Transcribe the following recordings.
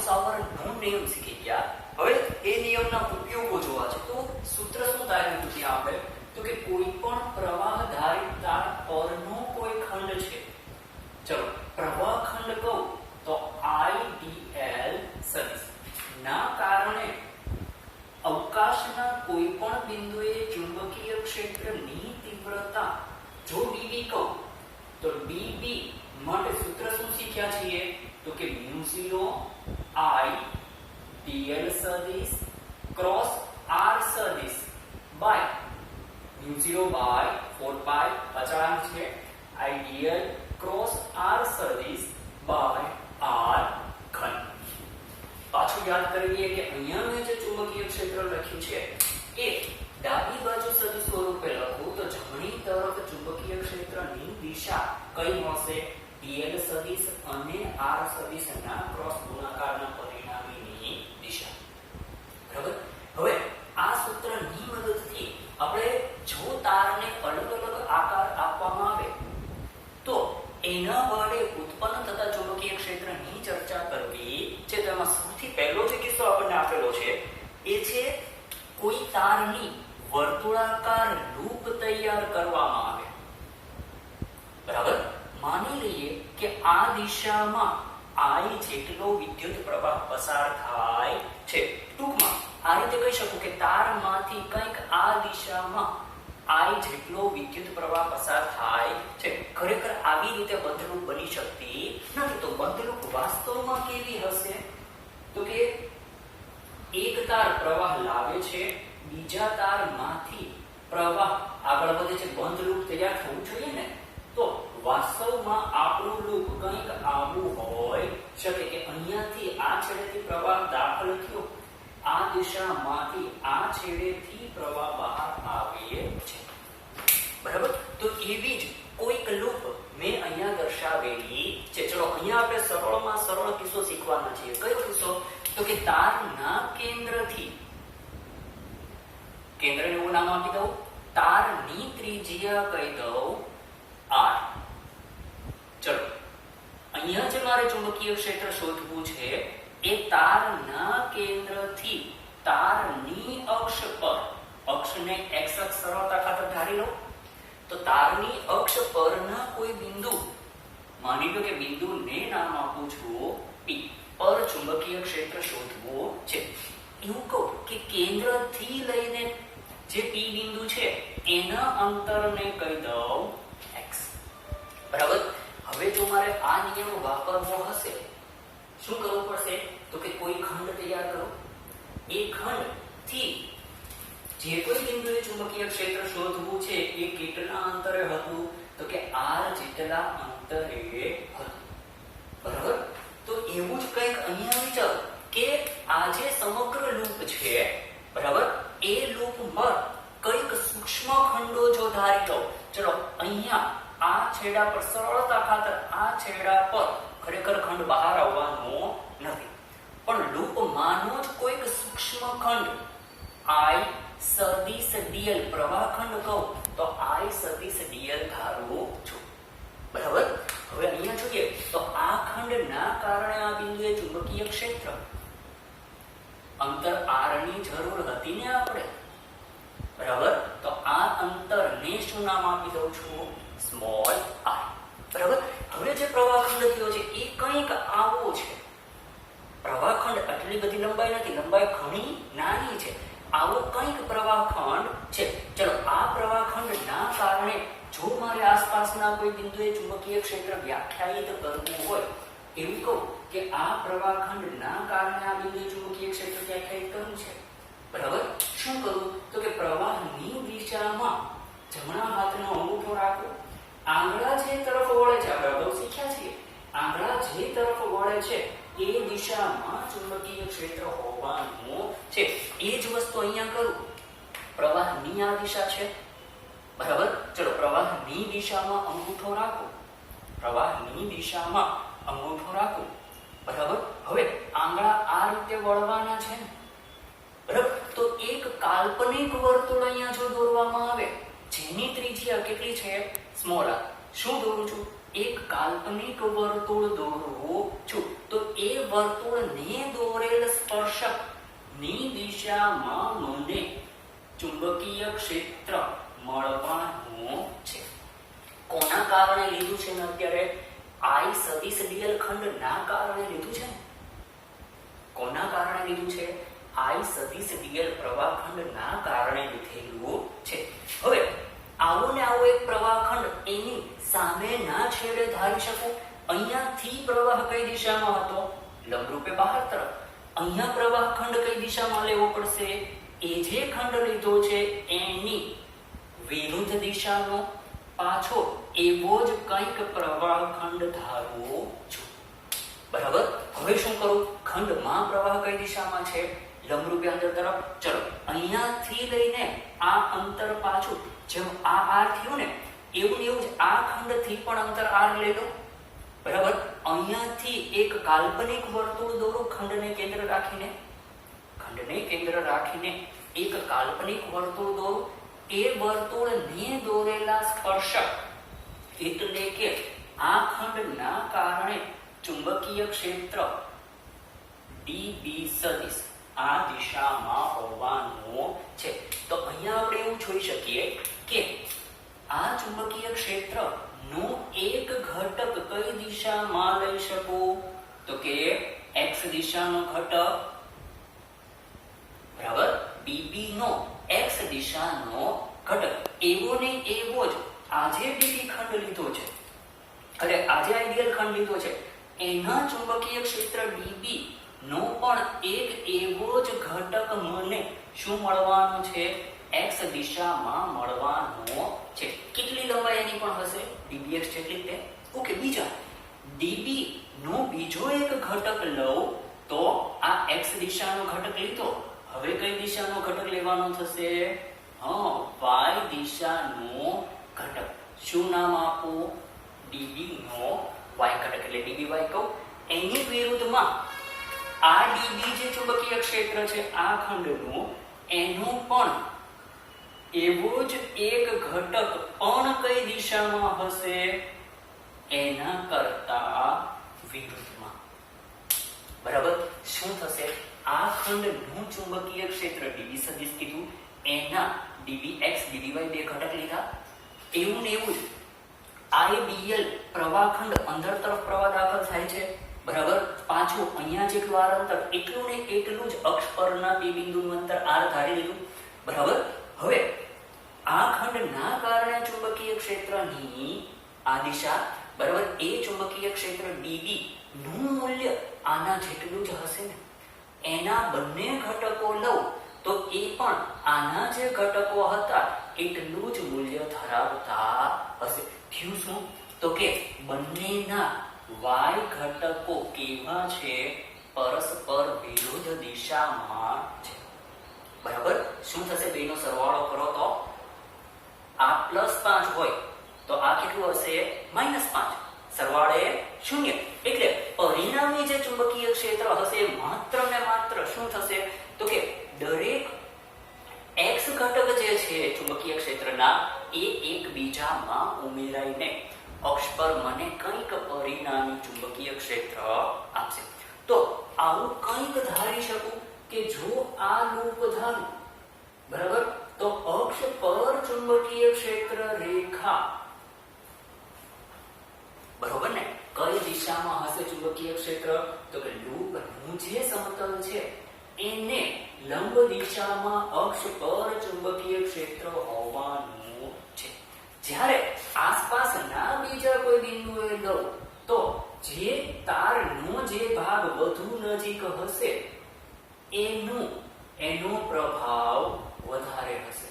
સાવરનો નિયમ શીખી ગયા. હવે એ નિયમના ઉપયોગો જોવા છે. તો સૂત્ર શું થાય ત્યાં આપણે તો કે કોઈ પણ પ્રવાહધારી તાર પરનો કોઈ ખંડ છે. ચલો પ્રવાહ ખંડ કહું તો IDL સદિશ ના કારણે અવકાશના કોઈ પણ બિંદુએ ચુંબકીય ક્ષેત્રની તીવ્રતા જો dB કહું તો dB માટે સૂત્ર શું શીખ્યા છીએ તો કે μ0 I dl સદિશ ક્રોસ r સદિશ બાય μ0 બાય 4 પાઈ અચળાંક છે I dl ક્રોસ r સદિશ બાય r ઘન. પાછું યાદ કરીએ કે અહીંયા મેં જે ચુંબકીય ક્ષેત્ર લખ્યું છે એ ડાબી બાજુ સદિશ સ્વરૂપે લખું તો જમણી તરફ ચુંબકીય ક્ષેત્રની દિશા કઈ મળશે dl સદિશ અને r સદિશના ક્રોસ ગુણાકારના પરિણામીની દિશા. બરાબર. હવે આ સૂત્રની મદદથી આપણે જો તારને અલગ અલગ આકાર આપવામાં આવે તો એના વડે ઉત્પન્ન થતા ચુંબકીય ક્ષેત્રની ચર્ચા કરવી છે. તેમાં સૌથી પહેલો જે કિસ્સો આપણને આપેલો છે એ છે કોઈ તારની વર્તુળાકાર લૂપ તૈયાર કરવામાં આવે. બરાબર. માની લઈએ કે આ દિશામાં I જેટલો વિદ્યુત પ્રવાહ પસાર થાય છે. ટૂંકમાં આ રીતે કહી શકું કે તારમાંથી કંઈક આ દિશામાં I જેટલો વિદ્યુત પ્રવાહ પસાર થાય છે. ખરેખર આવી રીતે બંધલૂપ બની શકતી નથી. તો બંધલૂપ વાસ્તવમાં કેવી હશે તો કે એક તાર પ્રવાહ લાવે છે, બીજા તારમાંથી પ્રવાહ આગળ વધે છે. બંધલૂપ તૈયાર થવું જોઈએ ને. તો વાસ્તવમાં આપણું લૂપ કંઈક આવું હોય શકે કે અહીંયાથી આ છેડેથી પ્રવાહ દાખલ થયો, આ દિશામાંથી આ છેડેથી પ્રવાહ બહાર આવે છે. બરાબર. તો એવી જ કોઈક લૂપ મેં અહીંયા દર્શાવેલી છે. ચલો અહીંયા આપણે સરળમાં સરળ કિસ્સો શીખવાના છીએ. કયો કિસ્સો તો કે તારના કેન્દ્રથી, કેન્દ્રને એવું નામ આપી દઉં, તારની ત્રિજ્યા કહી દઉં r. ચલો અહીંયા જે મારે ચુંબકીય ક્ષેત્ર શોધવું છે એ તારના કેન્દ્રથી તારની અક્ષ પર, અક્ષને x અક્ષ સરળતા ખાતર ધારી લો તો તારની અક્ષ પરના કોઈ બિંદુ, માની લો કે બિંદુને નામ આપું છું P પર ચુંબકીય ક્ષેત્ર શોધવું છે. એવું કહું કે કેન્દ્રથી લઈને જે P બિંદુ છે એના અંતરને કહી દઉં x. બરાબર. હવે જો મારે આ નિયમ વાપરવો હશે શું કરવું પડશે તો કે કોઈ ખંડ તૈયાર કરો. એ ખંડથી જે કોઈ બિંદુએ ચુંબકીય ક્ષેત્ર શોધવું છે એ કેટલા અંતરે હતું તો કે r જેટલા અંતરે હતું. બરાબર. તો એવું જ કંઈક અહીંયા વિચારો કે આ જે સમગ્ર લૂપ છે, બરાબર, એ લૂપમાં કંઈક સૂક્ષ્મ ખંડો જો ધારી લો. ચલો અહીંયા આ છેડા પર સરળતા ખાતર આ છેડા પર ખરેખર ખંડ બહાર આવવાનો નથી, પણ લૂપમાંનો જ કોઈક સૂક્ષ્મ ખંડ I સદિશ dl પ્રવાહ ખંડ કહું તો I સદિશ dl ધારું છું. બરાબર. હવે અહીંયા જોઈએ તો આ ખંડના કારણે આ બિંદુએ ચુંબકીય ક્ષેત્ર અંતર r ની જરૂર હતી ને આપણે. બરાબર. તો આ અંતરને શું નામ આપી દઉં છું સ્મોલ r. બરાબર. હવે જે પ્રવાહખંડ થયો છે એ કંઈક આવો છે. પ્રવાહખંડ આટલી બધી લંબાઈ નથી, લંબાઈ ઘણી નાની છે. આવો કંઈક પ્રવાહખંડ છે. ચલો આ પ્રવાહખંડના કારણે જો મારે આસપાસના કોઈ બિંદુએ ચુંબકીય ક્ષેત્ર વ્યાખ્યાયિત કરવું હોય, એવું કહું કે આ પ્રવાહખંડના કારણે આ બિંદુએ ચુંબકીય ક્ષેત્ર વ્યાખ્યાયિત કરવું છે. બરાબર. શું કરું તો કે પ્રવાહની દિશામાં જમણા હાથનો અંગૂઠો રાખો, આંગળા જે તરફ વળે છે, આપણે અગાઉ શીખ્યા છીએ, આંગળા જે તરફ વળે છે એ દિશામાં ચુંબકીય ક્ષેત્ર હોવાનું છે. એ જ વસ્તુ અહીંયા કરું. પ્રવાહની આ દિશા છે. બરાબર. ચલો પ્રવાહની દિશામાં અંગૂઠો રાખો, પ્રવાહની દિશામાં અંગૂઠો રાખો. બરાબર. હવે આંગળા આ રીતે વળવાના છે ને. બરાબર. તો એક કાલ્પનિક વર્તુળ અહીંયા જો દોરવામાં આવે જેની ત્રિજ્યા કેટલી છે સ્મોલ r. શું દોરું છું? એક કાલ્પનિક વર્તુળ દોરવું છું. તો એ વર્તુળને દોરેલ સ્પર્શક ની દિશામાં મને ચુંબકીય ક્ષેત્ર મળવાનું છે. કોના કારણે લીધું છે ને અત્યારે? I સદિશ dl ખંડ ના કારણે લીધું છે. કોના કારણે લીધું છે? I સદિશ dl પ્રવાહખંડ ના કારણે લીધેલું છે. હવે આવો ને આવો એક પ્રવાહખંડ એની સામે ના છેડે ધારી શકું. અહીંયાથી પ્રવાહ કઈ દિશામાં હતો? લંબરૂપે બહાર તરફ. અહીંયા પ્રવાહખંડ કઈ દિશામાં લેવો પડશે? એ જે ખંડ લીધો છે એની વિરુદ્ધ દિશાનો પાછો એવો જ કંઈક પ્રવાહખંડ ધારવો છું. બરાબર. હવે શું કરું? ખંડમાં પ્રવાહ કઈ દિશામાં છે? લંબરૂપે અંદર તરફ. ચલો અહીંયાથી લઈને આ અંતર પાછું જેમ આ r થયું ને એવું જ આ ખંડથી પણ અંતર r લઈ લો. બરાબર. અહીંયાથી એક કાલ્પનિક વર્તુળ દોરો ખંડને કેન્દ્ર રાખીને. ખંડને કેન્દ્ર રાખીને એક કાલ્પનિક વર્તુળ દોરો. એ વર્તુળને દોરેલા સ્પર્શક એટલે કે આ ખંડના કારણે ચુંબકીય ક્ષેત્ર dB સદિશ આ દિશામાં હોવાનું છે. તો અહીંયા આપણે એવું જોઈ શકીએ કે આ ચુંબકીય ક્ષેત્ર નો એક ઘટક કઈ દિશામાં લઈ શકું? તો કે x દિશાનો ઘટક. બરાબર. dB નો x દિશાનો ઘટક. એવો ને એવો જ આજે dB ખંડ લીધો છે, અરે આજે આઈડિયલ ખંડ લીધો છે, એના ચુંબકીય ક્ષેત્ર dB નો પણ એક એવો જ ઘટક મને શું મળવાનો છે? x દિશામાં મળવાનો છે. કેટલી લંબાઈ એની પણ હશે? dbx જેટલી તે. ઓકે. બીજા dB નો બીજો એક ઘટક લઉં તો આ x દિશાનો ઘટક લીધો. હવે કઈ દિશાનો ઘટક લેવાનો થશે? y દિશાનો ઘટક. શું નામ આપું? dB નો y ઘટક એટલે dby કહું. એની વિરુદ્ધમાં આ dB જે ચુંબકીય ક્ષેત્ર છે આ ખંડનું, એનું પણ એવો જ એક ઘટક પણ કઈ દિશામાં હશે? એના કરતા વિરુદ્ધમાં. બરાબર. શું થશે? આ ખંડનું ચુંબકીય ક્ષેત્ર dB સદિશ કીધું, એના dbx dby બે ઘટક લીધા. એવું ને એવું જ IDL પ્રવાહખંડ અંદર તરફ પ્રવાહ દાખલ થાય છે. બરાબર. પાછું અહીંયા જેટલું r અંતર એટલું ને એટલું જ અક્ષ પરના બે બિંદુનું અંતર r ધારી લીધું. બરાબર. હવે આ ખંડના કારણે ચુંબકીય ક્ષેત્રની આ દિશા. બરાબર. એ ચુંબકીય ક્ષેત્ર dB નું મૂલ્ય આના જેટલું જ હશે ને. એના બંને ઘટકો લઉં તો એ પણ આના જે ઘટકો હતા એટલું જ મૂલ્ય ધરાવતા હશે. થયું શું? તો કે બંનેના y ઘટકો કેવા છે? પરસ્પર વિરુદ્ધ દિશામાં છે. બરાબર. શું થશે? બેનો સરવાળો કરો તો આ +5 હોય તો આ કેટલું હશે? -5. સરવાળે 0. એટલે પરિણામી જે ચુંબકીય ક્ષેત્ર હશે માત્ર ને માત્ર શું થશે? તો કે દરેક x ઘટક જે છે ચુંબકીય ક્ષેત્રના એ એકબીજામાં ઉમેરાઈને અક્ષ પર મને કંઈક પરિણામી ચુંબકીય ક્ષેત્ર આપશે. તો આવું કંઈક ધારી શકું કે જો આ લૂપ ધારું, બરાબર, તો અક્ષ પર ચુંબકીય ક્ષેત્ર રેખા, બરોબર ને, કઈ દિશામાં હશે ચુંબકીય ક્ષેત્ર? તો કે લૂપનું જે સમતલ છે એને લંબ દિશામાં અક્ષ પર ચુંબકીય ક્ષેત્ર હોવાનું છે. જ્યારે આસપાસના બીજા કોઈ બિંદુએ લઉં તો જે તારનો જે ભાગ વધુ નજીક હશે એનો પ્રભાવ વધારે હશે.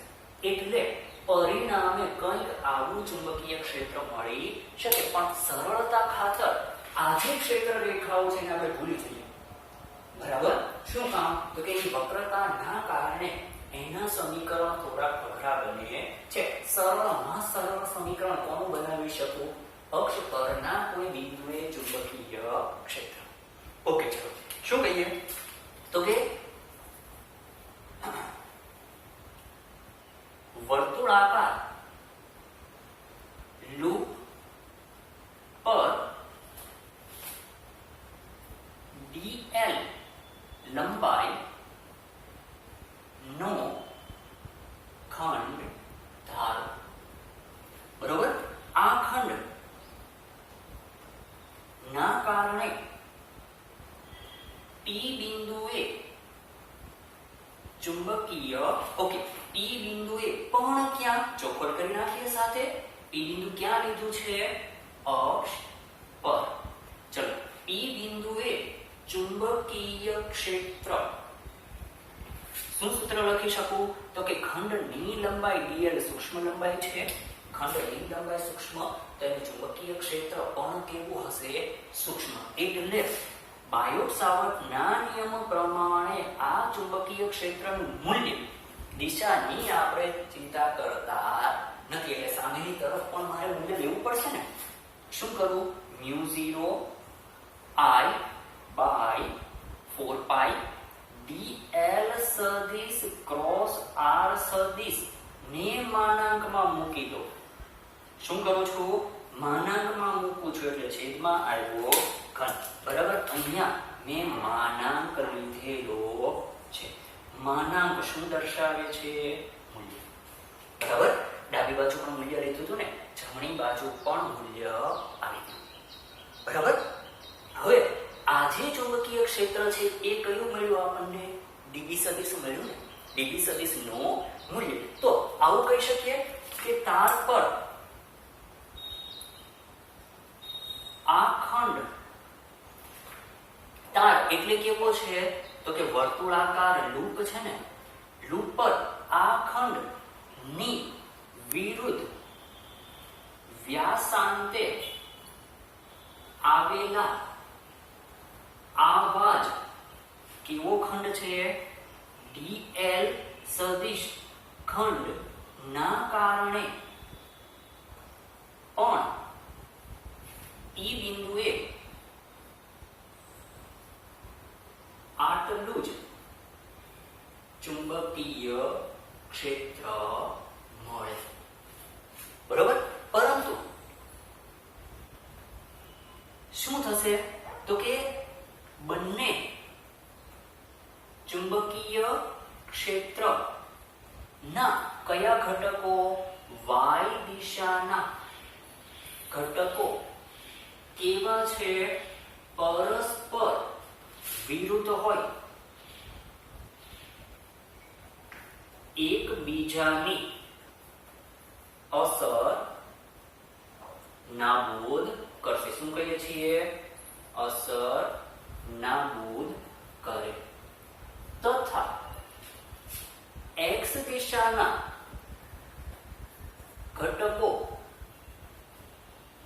એટલે પરિણામે કંઈક આવું ચુંબકીય ક્ષેત્ર મળી શકે. પણ સરળતા ખાતર આ જે ક્ષેત્ર રેખાઓ છે એને આપણે ભૂલી જઈએ. બરાબર. શું કામ? તો કે એની વક્રતાના કારણે એના સમીકરણ થોડા અઘરા બને છે. સરળમાં સરળ સમીકરણ કોનું બનાવી શકું? અક્ષ પરના કોઈ બિંદુએ ચુંબકીય ક્ષેત્ર. ઓકે. ચલો શું કહીએ? તો કે વર્તુળાકાર લૂપ પર dl લંબાઈ નો ખંડ ધારો. બરોબર, આ ખંડ ના કારણે પી બિંદુએ ચુંબકીય પી બિંદુએ પણ ક્યાં ચોખવટ કરી નાખીએ સાથે. પી બિંદુ ક્યાં લીધું છે? અક્ષ પર. ચલો, પી બિંદુએ ચુંબકીય ક્ષેત્ર. શું સૂત્ર લખી શકું? તો કે ખંડની લંબાઈ dl સૂક્ષ્મ લંબાઈ છે. ખંડની લંબાઈ સૂક્ષ્મ, તેનું ચુંબકીય ક્ષેત્ર પણ કેવું હશે? સૂક્ષ્મ. એટલે બાયોટ-સાવર્ટના નિયમ પ્રમાણે આ ચુંબકીય ક્ષેત્રનું મૂલ્ય દિશાની આપણે ચિંતા કરતા નથી. એટલે સામેની તરફ પણ મારે મૂલ્ય લેવું પડશે ને. શું કરું? μ0 I by 4 pi dl સદિશ ક્રોસ r સદિશ ને માનાંકમાં મૂકી દો. શું કરું છું? માનાંકમાં મૂકું છું એટલે છેદમાં આવ્યો ખંડ. બરાબર, અહીંયા મેં માનાંક લીધેલો છે. માનાંક શું દર્શાવે છે? મૂલ્ય. બરાબર, ડાબી બાજુ પણ મૂલ્ય લીધું હતું ને, જમણી બાજુ પણ મૂલ્ય આવી ગયું. બરાબર, હવે આ જે ચુંબકીય ક્ષેત્ર છે એ કયું મળ્યું આપણને? ડીબી સદિશ મળ્યું ને. ડીબી સદિશ નો મૂલ્ય. તો આવું કહી શકીએ કે તાર પર આ ખંડ, તાર એટલે કેવો છે? તો કે વર્તુળાકાર લૂપ છે ને, લૂપ પર આ ખંડ ની વિરુદ્ધ વ્યાસાંતે આવેલા આવા જ કેવો ખંડ છે? dl સદિશ ખંડ ના કારણે પણ ઈ બિંદુએ આટલું જ ચુંબકીય ક્ષેત્ર મળે. બરોબર, પરંતુ શું થશે? તો કે બંને ચુંબકીય ક્ષેત્ર ના કયા ઘટકો? y દિશાના ઘટકો કેવા છે? પરસ્પર વિરુદ્ધ હોય, એકબીજાની અસર નાબૂદ કરશે. શું કહીએ છીએ? અસર નાબૂદ કરે. તથા x દિશાના ઘટકો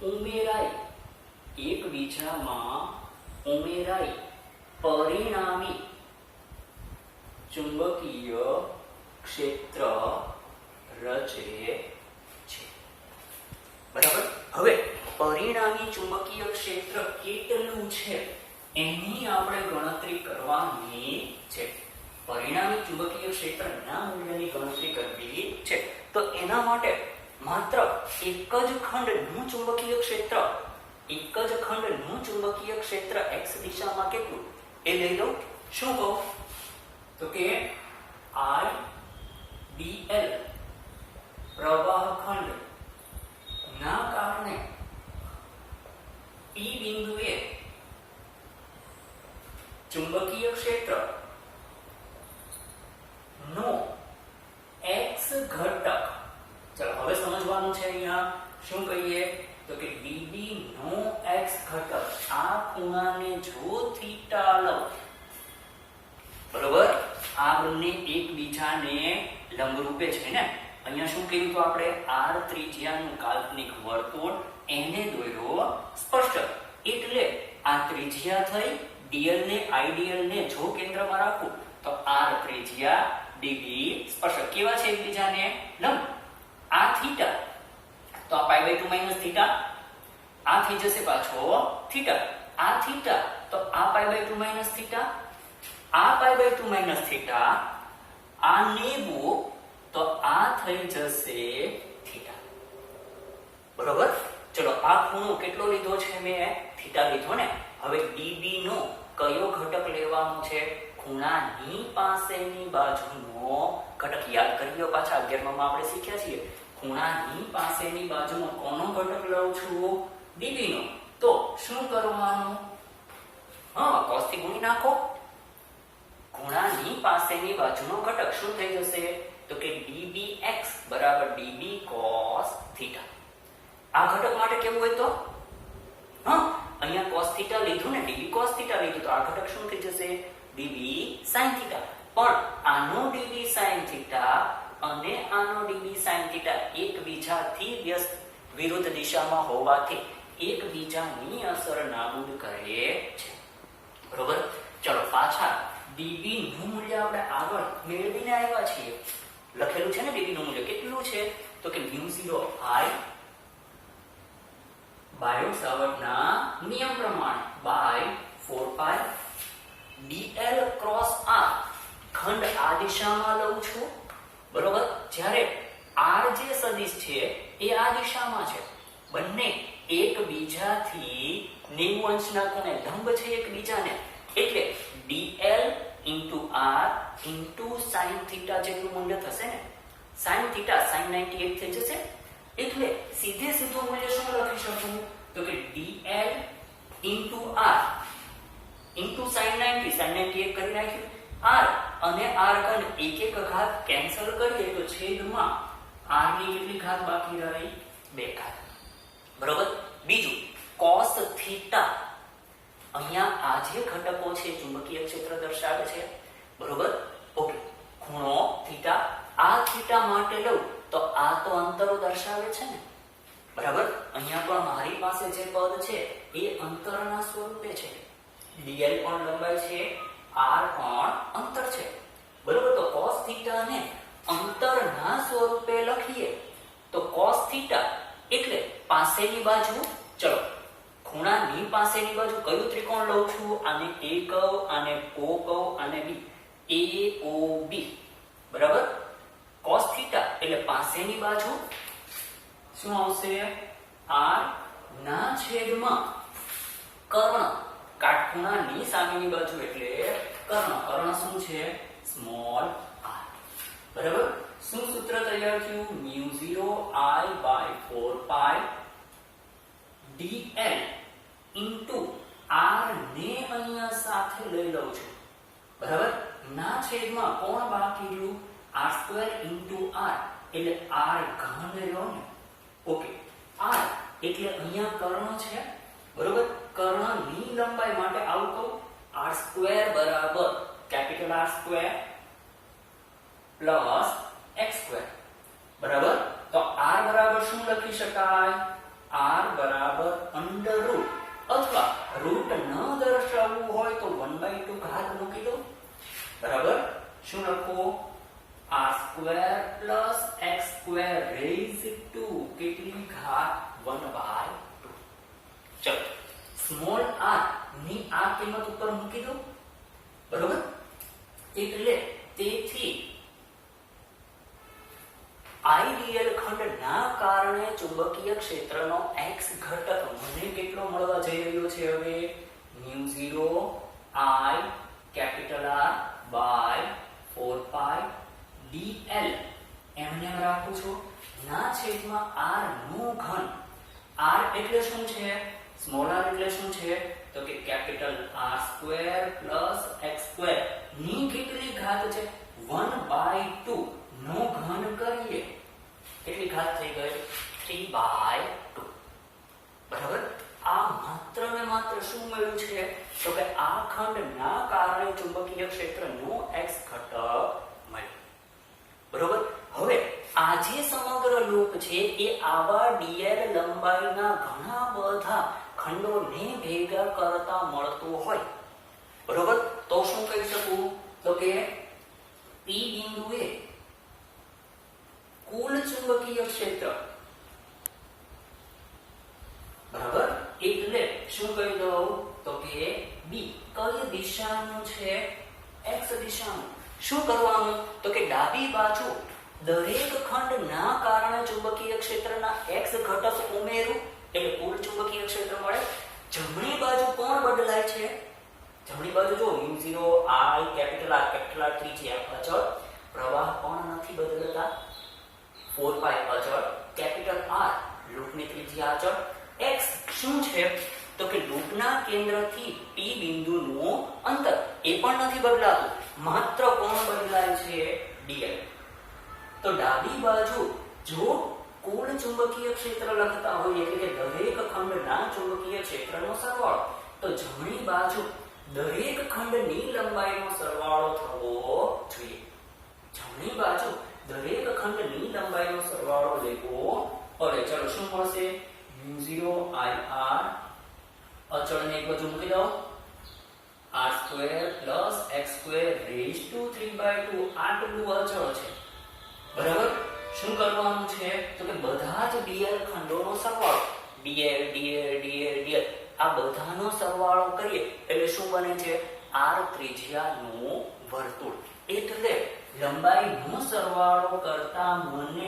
ઉમેરાય, એકબીજામાં ઉમેરાય, પરિણામી ચુંબકીય ક્ષેત્ર રચે છે. બરાબર, હવે પરિણામી ચુંબકીય ક્ષેત્ર કેટલું છે એની આપણે ગણતરી કરવાની છે. પરિણામી ચુંબકીય ક્ષેત્રના મૂલ્યની ગણતરી કરવી છે. તો એના માટે માત્ર એક જ ખંડનું ચુંબકીય ક્ષેત્ર, એક જ ખંડનું ચુંબકીય ક્ષેત્ર x દિશામાં કેટલું એ લઈ લો. શું કહો? તો કે I dl પ્રવાહ ખંડ ના કારણે P બિંદુએ ચુંબકીય ક્ષેત્ર નો x ઘટક. ચાલો હવે સમજવાનું છે. અહીંયા શું કહીએ? તો કે db નો x ઘટક, આ ખૂણાને જો થીટા લો, બરોબર, આ બંને એકબીજાને લંબરૂપે છે ને. અહીંયા શું કર્યું તો આપણે? r ત્રિજ્યાનું કાલ્પનિક વર્તુળ એને દોર્યો સ્પષ્ટ. એટલે આ ત્રિજ્યા થઈ, dl ને idl ને જો કેન્દ્રમાં રાખું તો r ત્રિજ્યા, db સ્પર્શક કેવા છે? એકબીજાને લંબ. આ થીટા તો આ પાઈ બાય 2 માઈનસ થીટા, આ થઈ જશે પાછો થીટા. આ થીટા તો આ પાઈ બાય 2 માઈનસ થીટા, આ પાઈ બાય 2 માઈનસ થીટા, આ 90 તો આ થઈ જશે થીટા. બરોબર, ચલો આ ખૂણો કેટલો લીધો છે? મેં થીટા લીધો ને. હવે db નો કયો ઘટક લેવાનો છે? ખૂણાની પાસેની બાજુનો ઘટક. યાદ કરી લો પાછા 11માં આપણે શીખ્યા છીએ. ખૂણાની પાસેની બાજુનો કોનો ઘટક લઉં છું? ડીબી નો. તો શું કરવાનું? cos થી ગુણી નાખો. ખૂણાની પાસેની બાજુનો ઘટક શું થઈ જશે? તો કે dbx બરાબર db cos θ. આ ઘટક માટે કેવું હોય તો અહીંયા cos θ લીધું ને, db cos θ લીધું, તો આ ઘટક શું થઈ જશે? db sin θ. પણ આનો db sin θ અને આનો db sin θ એકબીજાથી વિરુદ્ધ દિશામાં હોવાથી એકબીજાની અસર નાબૂદ કરે છે. બરોબર? ચલો પાછા db નું મૂલ્ય આપણે આગળ મેળવીને આવ્યા છીએ. લખેલું છે ને db નું મૂલ્ય કેટલું છે? તો કે μ0I બાયો-સાવર્ટના નિયમ પ્રમાણે બાય 4π dl ક્રોસ r. ખંડ આ દિશામાં લઉં છું. બરોબર? જ્યારે r જે સદિશ છે એ આ દિશામાં છે. બંને એકબીજાથી 90 અંશના ખૂણે લંબ છે એકબીજાને. એટલે dl r sin θ જેટલું મૂલ્ય થશે ને. sin θ sin 98 થઈ જશે. એટલે સીધે સીધું મૂલ્ય શું લખી શકું? તો કે dl r sin 90 sin 98 કરી નાખ્યું. r અને r ઘન એક એક ઘાત કેન્સલ કરીએ તો છેદમાં r ની કેટલી ઘાત બાકી રહી? 2 ઘાત. બરોબર? બીજું cos θ. અહીંયા આ જે ઘટકો છે ચુંબકીય ક્ષેત્ર દર્શાવે છે. બરોબર? ઓકે. ખૂણો θ. આ θ માટે લઉં તો આ તો અંતરો દર્શાવે છે ને. બરાબર? અહીંયા પણ મારી પાસે જે પદ છે એ અંતરના સ્વરૂપે છે. dl પણ લંબાઈ છે, r પણ અંતર છે. બરોબર? તો cos θ ને અંતરના સ્વરૂપે લખીએ તો cos θ એટલે પાસેની બાજુ. ચલો ખૂણાની પાસેની બાજુ કયું ત્રિકોણ લઉં છું? આને a કહો, આને o કહો, આને b. AOB. બરાબર? cos θ એટલે પાસેની બાજુ શું આવશે? r ના છેદમાં કર્ણ. કાટખૂણાની સામેની બાજુ એટલે કર્ણ. કર્ણ શું છે? Small r. બરાબર? શું સૂત્ર તૈયાર થયું? μ0I by 4π dl r ને અહીંયા સાથે લઈ લઉં છું. બરાબર? ના છેદમાં કોણ બાકી રહ્યું? r2 r એટલે r ઘન રહ્યો ને. ઓકે. r એટલે અહીંયા કર્ણ છે. બરોબર? કર્ણની લંબાઈ માટે આવું કહું r2 બરાબર કેપિટલ R2 પ્લસ x2. બરાબર? તો r બરાબર શું લખી શકાય? r બરાબર અંડર રૂટ, અથવા રૂટ ન દર્શાવવું હોય તો 1/2 ઘાત મૂકી દો. બરાબર? શું લખો? r2 plus x2 raised to કેટલી ઘાત? 1/2. ચલો સ્મોલ r ની આ કિંમત ઉપર મૂકી દો. બરોબર? એટલે તેથી આઈડિયલ ખંડના કારણે ચુંબકીય ક્ષેત્રનો x ઘટક મને કેટલો મળવા જઈ રહ્યો છે? હવે μ0I capital R by 4π dl એમને રાખું છું. ના છેદમાં r નું ઘન. r એટલે શું છે? સ્મોલ r એટલે શું છે? તો કે કેપિટલ R2 plus x2 ની કેટલી ઘાત છે? 1/2 નો ઘન કરીએ કેટલી ઘાત થઈ ગઈ? 3/2. બરાબર? આ માત્ર ને માત્ર શું મળ્યું છે? તો કે આ ખંડના કારણે ચુંબકીય ક્ષેત્રનો x ઘટક મળ્યો. બરોબર? હવે આ જે સમગ્ર લૂપ છે એ આવા dl લંબાઈના ઘણા બધા ખંડોને ભેગા કરતા મળતું હોય. બરોબર? તો શું કહી શકું? તો કે p બિંદુએ કુલ ચુંબકીય ક્ષેત્ર. બરાબર? એટલે શું કહી દઉં? તો કે b કઈ દિશાનું છે? x દિશાનું. શું કરવાનું? તો કે ડાબી બાજુ દરેક ખંડના કારણે ચુંબકીય ક્ષેત્રના x ઘટક ઉમેરું એટલે કુલ ચુંબકીય ક્ષેત્ર મળે. જમણી બાજુ કોણ બદલાય છે? જમણી બાજુ જો u0 I કેપિટલ R ત્રિજ્યા અચળ, પ્રવાહ પણ નથી બદલતા, 4 પાઈ અચળ, કેપિટલ R લૂપની ત્રિજ્યા અચળ, x શું છે તો કે લૂપના કેન્દ્રથી p બિંદુનું અંતર એ પણ નથી બદલાતું, માત્ર કોણ બદલાય છે dl. તો ડાબી બાજુ જો કુલ ચુંબકીય ક્ષેત્ર લખતા હોય એટલે કે દરેક ખંડના ચુંબકીય ક્ષેત્રનો સરવાળો, તો જમણી બાજુ દરેક ખંડની લંબાઈનો સરવાળો થવો જોઈએ. જમણી બાજુ દરેક ખંડની લંબાઈનો સરવાળો લેવો પડે. ચલો શું મળશે? u0 ir અચળને એક બાજુ મૂકી દો, r² + x² રેઝ ટુ 3/2 આટલું અચળ છે. બરાબર. શું કરવાનું છે તો કે બધા જ dl ખંડોનો સરવાળો, dl dl dl dl આ બધાનો સરવાળો કરીએ એટલે શું બને છે? r ત્રિજ્યાનું વર્તુળ. એટલે લંબાઈનો સરવાળો કરતા મને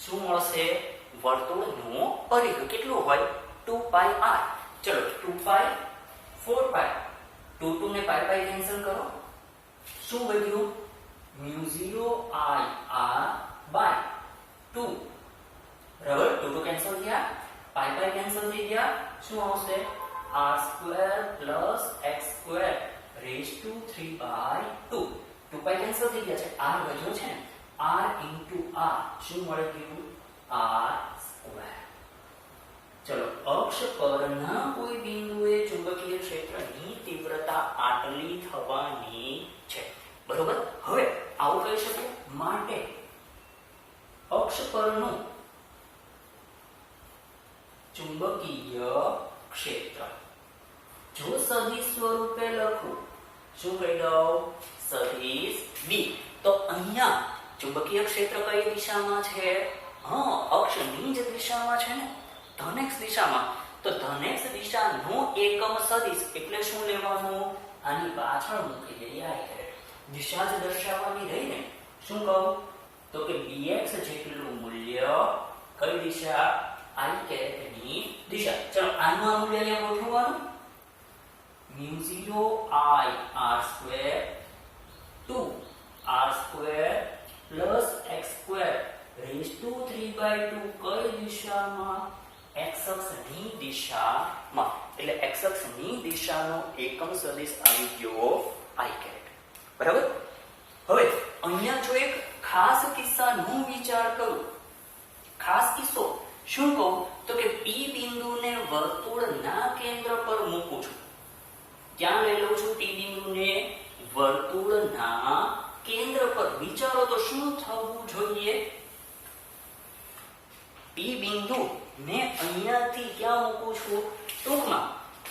શું મળશે? વર્તુળનું પરિઘ કેટલું હોય? 2πr. ચલો 2π 4π 2 ને π કેન્સલ કરો, શું વધ્યું? u0 ir/2. બરાબર. 2 કેન્સલ થયા, π કેન્સલ થઈ ગયા, શું આવશે? r² + x² rays two 3/2. 2π cancel થઈ ગયા છે, r વધ્યો છે ને, r * r શું મળે ગયું? r². ચલો અક્ષ પરના કોઈ બિંદુએ ચુંબકીય ક્ષેત્રની તીવ્રતા આટલી થવાની છે. બરોબર. હવે આવું કહી શકું માટે અક્ષ પરનું ચુંબકીય ક્ષેત્ર જો સદિશ સ્વરૂપે લખું, શું કહી દઉં? સદિશ b. તો અહીંયા ચુંબકીય ક્ષેત્ર કઈ દિશામાં છે? અક્ષની જ દિશામાં છે ને, ધન x દિશામાં. તો ધન x દિશાનું એકમ સદિશ એટલે શું લેવાનું? આની પાછળ મૂકી દઈએ i. દિશા જ દર્શાવવાની રહી ને. શું કહું તો કે dx જેટલું મૂલ્ય કઈ દિશા? i ની દિશા. ચલો આનું આ મૂલ્ય અહીંયા ગોઠવવાનું. u0 I r² 2r² + x² rays two 3/2 કઈ દિશામાં? x અક્ષની દિશામાં. એટલે x અક્ષની દિશાનો એકમ સદિશ આવી ગયો i. બરાબર. હવે અહીંયા જો એક ખાસ કિસ્સાનો વિચાર કરું, ખાસ કિસ્સો શું કહું તો કે p બિંદુને વર્તુળના કેન્દ્ર પર મૂકું છું. ક્યાં લઈ લઉં છું? p બિંદુને વર્તુળના કેન્દ્ર પર. વિચારો તો શું થવું જોઈએ? p બિંદુ ને અહીંયાથી ક્યાં મૂકું છું? ટૂંકમાં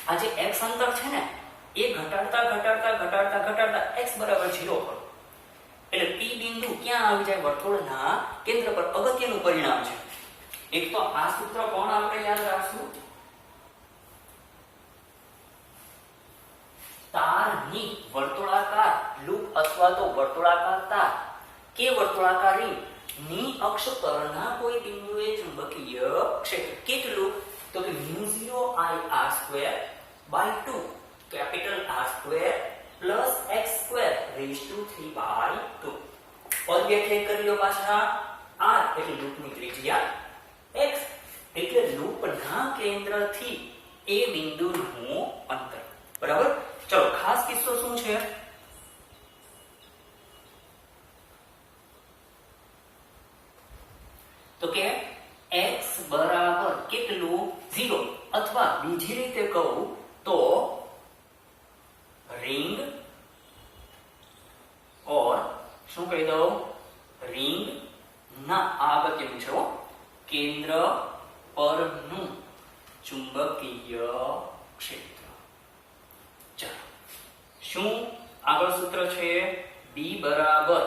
આ જે x અંતર છે ને એ ઘટાડતા x બરાબર 0 કરો. એટલે p બિંદુ ક્યાં આવી જાય? વર્તુળના કેન્દ્ર પર. અગત્યનું પરિણામ છે. એક તો આ સૂત્ર કોણ આપણે યાદ રાખશું? તારની વર્તુળાકાર લૂપ અથવા તો વર્તુળાકાર તાર કે વર્તુળાકાર રિંગ ની અક્ષ પરના કોઈ બિંદુએ ચુંબકીય ક્ષેત્ર કેટલું? તો કે u0 I r²/2 capital R² + x² rays two 3/2. પદ વ્યાખ્યાયિત કરી લો પાછા. r એટલે લૂપની ત્રિજ્યા, x એટલે લૂપના કેન્દ્રથી એ બિંદુનું અંતર. બરાબર. ચલો ખાસ કિસ્સો શું છે? તો કે x બરાબર કેટલું? 0. અથવા બીજી રીતે કહું તો रिंग और શું કહી દઉં? રિંગ ના આગળનું છે કેન્દ્ર પરનું ચુંબકીય ક્ષેત્ર. ચાલો શું આગળ સૂત્ર છે? B બરાબર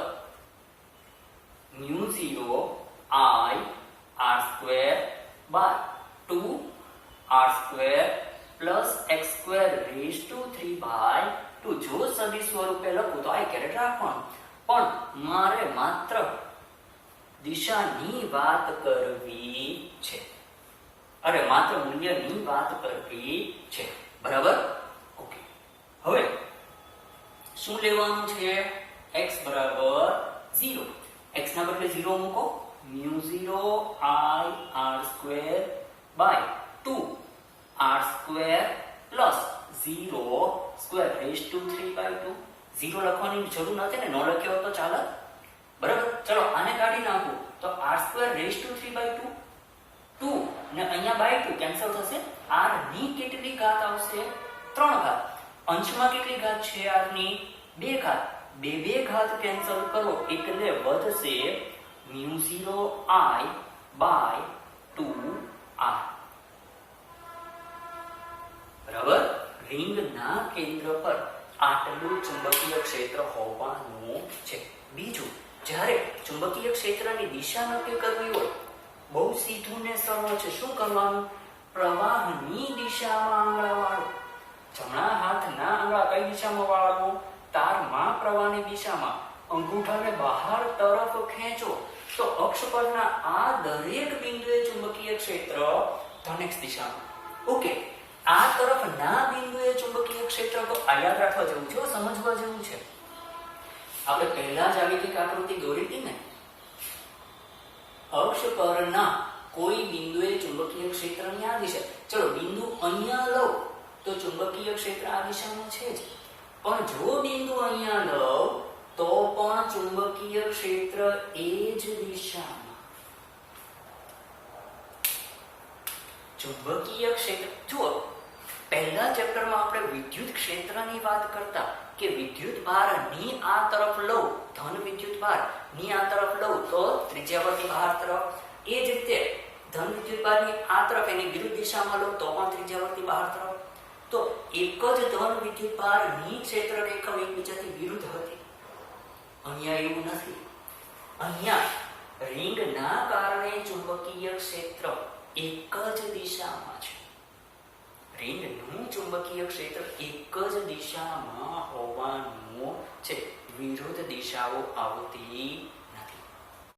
μ0 I r²/2 r² plus x² rays two 3/2. જો સદિશ સ્વરૂપે લખું તો i કેરેટ રાખવાનું, પણ મારે માત્ર દિશાની વાત કરવી છે, અરે માત્ર મૂલ્યની વાત કરવી છે. બરાબર? ઓકે. હવે શું લેવાનું છે? x બરાબર 0. x ના બદલે 0 મૂકો. μ0 I r² by 2 r² plus 0 square raised to 3/2. 0 લખવાની જરૂર નથી ને, નો લખ્યો તો ચાલે. બરાબર? ચલો આને કાઢી નાખો તો r² raised to 3/2, 2 ને અહીંયા by 2 કેન્સલ થશે. r ની કેટલી ઘાત આવશે? 3 ઘાત. અંશમાં કેટલી ઘાત છે r ની? 2 ઘાત. બે ઘાત કેન્સલ કરો એટલે વધશે μ0 I by 2r. બરાબર? રિંગના કેન્દ્ર પર આટલું ચુંબકીય ક્ષેત્ર હોવાનું છે. બીજું, જ્યારે ચુંબકીય ક્ષેત્રની દિશા નક્કી કરવી હોય, બહુ સીધું ને સરળ છે. શું કરવાનું? પ્રવાહની દિશામાં આંગળા વાળો. જમણા હાથના આંગળા કઈ દિશામાં વાળો? તારમાં પ્રવાહની દિશામાં. અંગૂઠાને બહાર તરફ ખેંચો તો અક્ષ પરના આ દરેક બિંદુએ ચુંબકીય ક્ષેત્ર ધન x દિશામાં. ઓકે, આ તરફ ના બિંદુએ ચુંબકીય ક્ષેત્ર તો આ યાદ રાખવા જેવું છે, સમજવા જેવું છે. આપણે પહેલા જ આવી કઈક આકૃતિ દોરી હતી ને, અક્ષ પરના કોઈ બિંદુએ ચુંબકીય ક્ષેત્રની આ દિશા. ચલો બિંદુ અહીંયા લો તો ચુંબકીય ક્ષેત્ર આ દિશામાં છે જ, પણ જો બિંદુ અહીંયા લો તો પણ ચુંબકીય ક્ષેત્ર એ જ દિશામાં. ચુંબકીય ક્ષેત્ર જુઓ, પહેલા ચેપ્ટરમાં આપણે વિદ્યુત ક્ષેત્રની વાત કરતા કે વિદ્યુત ભાર ની આ તરફ લઉં, ધન વિદ્યુત ભાર ની આ તરફ લઉં તો ત્રિજ્યાવર્તી બહાર તરફ. એ જ રીતે ધન વિદ્યુત ભાર ની આ તરફ એની વિરુદ્ધ દિશામાં લઉં તો પણ ત્રિજ્યાવર્તી બહાર તરફ. તો એક જ ધન વિદ્યુત ભાર ની ક્ષેત્ર રેખા એકબીજાથી વિરુદ્ધ હતી. અહીંયા એવું નથી. અહીંયા રિંગના કારણે ચુંબકીય ક્ષેત્ર એક જ દિશામાં છે. રિંગનું ચુંબકીય ક્ષેત્ર એક જ દિશામાં હોવાનું છે, વિરુદ્ધ દિશાઓ આવતી